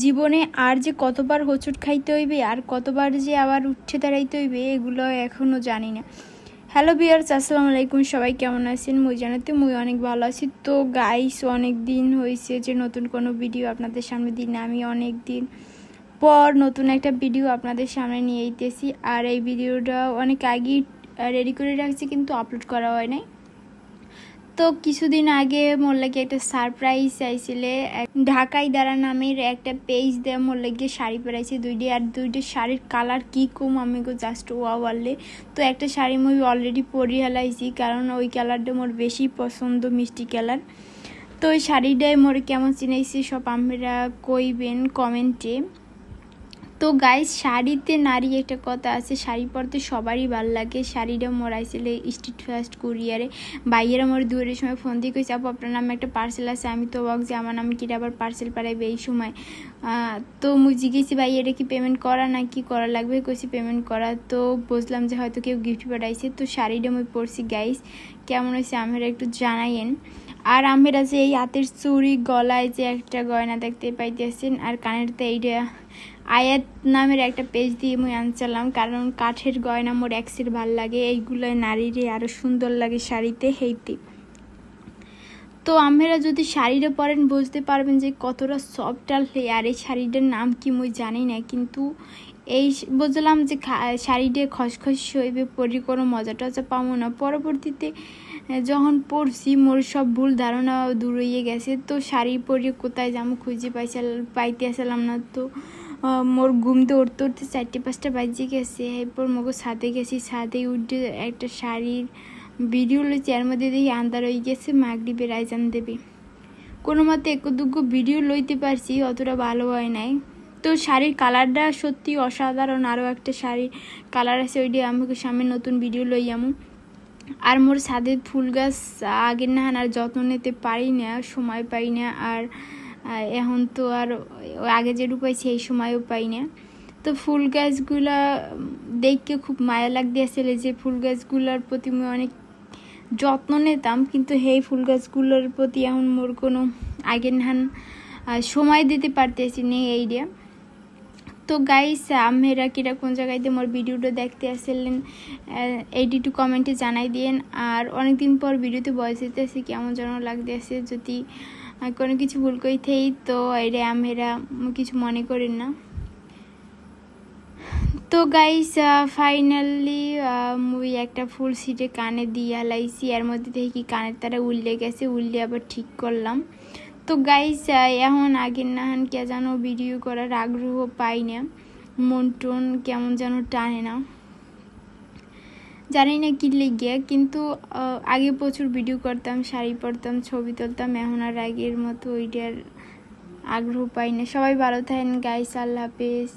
জীবনে আর যে কতবার হোঁচট খাইতে হইবে আর কতবার যে আবার উঠে দাঁড়াইতে হইবে এগুলো এখনও জানি না। হ্যালো ভিউয়ার্স, আসসালামু আলাইকুম। সবাই কেমন আছেন? মুই জানাতে মুই অনেক ভালো আছি। তো গাইস, অনেক দিন হয়েছে যে নতুন কোনো ভিডিও আপনাদের সামনে দিন না। আমি অনেক দিন পর নতুন একটা ভিডিও আপনাদের সামনে নিয়ে আইতেছি। আর এই ভিডিওটা অনেক আগেই রেডি করে রাখছি, কিন্তু আপলোড করা হয় নাই। তো কিছুদিন আগে মোর লাগে একটা সারপ্রাইজ আইছিলে। ঢাকাই দাঁড়া নামের একটা পেজ দিয়ে মোর লাগে শাড়ি পরাইছে দুইটি, আর দুইটা শাড়ির কালার কি কম আমি জাস্ট ওয়া বললে। তো একটা শাড়ি মই অলরেডি পরি হেলাইছি, কারণ ওই কালারটা মোর বেশি পছন্দ, মিষ্টি কালার। তো ওই শাড়িটাই মোর কেমন চিনাইছি সব আমরা কইবেন কমেন্টে। তো গাইস, শাড়িতে নারী একটা কথা আছে, শাড়ি পরতে সবারই ভাল লাগে। শাড়িটা মোর আইছিলে স্ট্রিট ফাস্ট কুরিয়ারে। ভাইয়েরা মোর দুয়ারের সময় ফোন দিয়ে কইছে, আপু আপনার নামে একটা পার্সেল আছে। আমি তো অবাক যে আমার নামে কিটা আবার পার্সেল পাঠাইবে এই সময়। তো মুই জিজ্ঞেসি ভাই এটা কি পেমেন্ট করা না কি করা লাগবে? কইছি পেমেন্ট করা। তো বুঝলাম যে হয়তো কেউ গিফট পাঠাইছে। তো শাড়িটা মুই পরছি গাইস, কেমন হয়েছে আমরা একটু জানাইয়েন। আর আমরা যে এই হাতের চুড়ি, গলায় যে একটা গয়না দেখতে পাইতেছেন, আর কানেরতে এইটা আয়াত নামের একটা পেজ দিয়ে মুই আনছিলাম, কারণ কাঠের গয়না মোর এক্সের ভাল লাগে। এইগুলো নারীরে আরও সুন্দর লাগে শাড়িতে হেইতে। তো আমরা যদি শাড়িটা পরেন বুঝতে পারবেন যে কতটা সফট আর আর এই শাড়িটার নাম কি মুই জানি না, কিন্তু এই বুঝলাম যে শাড়িটা খসখস হইবে, পরি কোনো মজা টজা পাবো না। পরবর্তীতে যখন পরছি মোর সব ভুল ধারণা দূর হয়ে গেছে। তো শাড়ি পরে কোথায় যাবো খুঁজে পাইতে আসলাম না। তো মোর ঘুমতে উঠতে উঠতে 4-5টা বাজে গেছে। এরপর মোকে ছাদে গেছি, ছাদে উঠে একটা শাড়ির ভিডিও লইছি, এর মধ্যে দেখি আন্দার হয়ে গেছে মাগরিবের আইজান দেবে। কোনো মতে একটু দুগ্গো ভিডিও লইতে পারছি, অতটা ভালো হয় নাই। তো শাড়ির কালারটা সত্যি অসাধারণ। আরও একটা শাড়ির কালার আছে, ওইটি আমাকে সামনে নতুন ভিডিও লই আমু। আর মোর ছাদে ফুল গাছ আগের না আর যত্ন নিতে পারি না, সময় পাই না। আর এখন তো আর আগে যেটু পাইছি এই সময়ও পাই না। তো ফুল গাছগুলা দেখতে খুব মায়া লাগতেছিল, যে ফুল গাছগুলোর প্রতি আমি অনেক যত্ন নিতাম, কিন্তু এই ফুল গাছগুলোর প্রতি এখন মোর কোনো আগের নাহান সময় দিতে পারতেছি না এইটা। তো গাইস, আপনারা কিরা কোন জায়গাতে মোর ভিডিওটা দেখতে আসলেন এইটি একটু কমেন্টে জানাই দিন। আর অনেকদিন পর ভিডিওতে ভয়েস দিতেছি, কেমন যেন লাগতেছে। যদি কোনো কিছু ভুল করি থেই তো এটা আমরা কিছু মনে করেন না। তো গাইস, ফাইনালি মুই একটা ফুল সিটে কানে দিয়ে লাইছি, এর মধ্যে থেকে কি কানের তারা উল্লে গেছে, উল্লে আবার ঠিক করলাম। তো গাইস, এখন আগের নাহান কে যেন ভিডিও করার আগ্রহ পাই না, মন টন কেমন যেন টানে না, জানি না কি লেগে। কিন্তু আগে প্রচুর ভিডিও করতাম, শাড়ি পরতাম, ছবি তুলতাম। এখন আর আগের মতো ওইটার আগ্রহ পাই না। সবাই ভালো থাকেন গাইস, আল্লাহ হাফেজ।